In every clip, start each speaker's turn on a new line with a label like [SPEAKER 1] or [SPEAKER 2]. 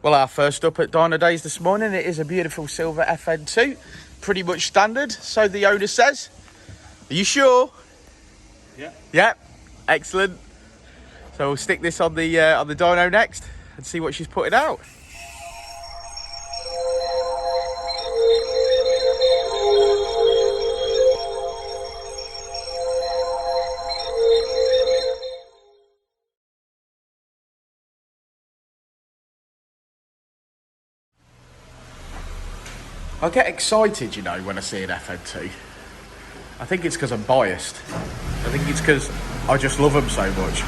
[SPEAKER 1] Well, our first up at Dynodaze this morning, it is a beautiful silver FN2. Pretty much standard, so the owner says. Are you sure?
[SPEAKER 2] Yeah.
[SPEAKER 1] Yep. Excellent. So we'll stick this on the dyno next and see what she's putting out. I get excited, you know, when I see an FN2. I think it's because I'm biased. I think it's because I just love them so much.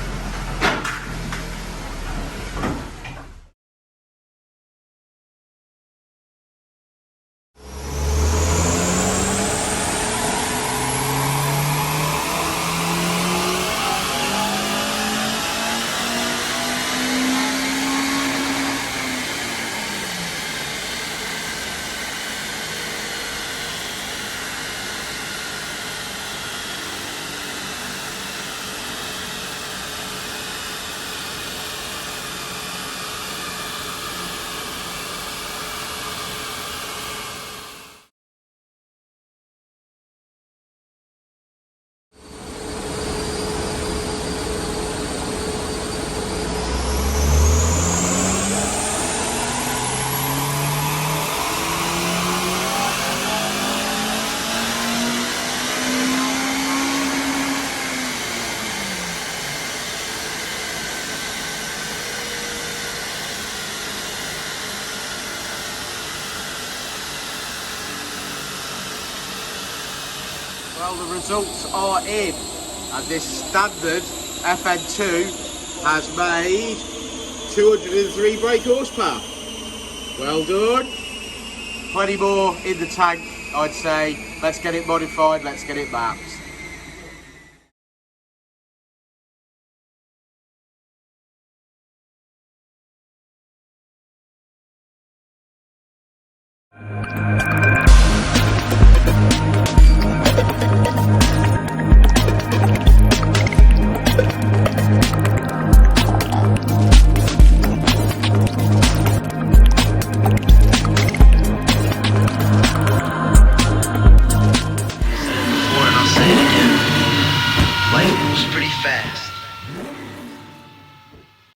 [SPEAKER 1] Well, the results are in, and this standard FN2 has made 203 brake horsepower. Well done. 20 more in the tank, I'd say. Let's get it modified, let's get it mapped.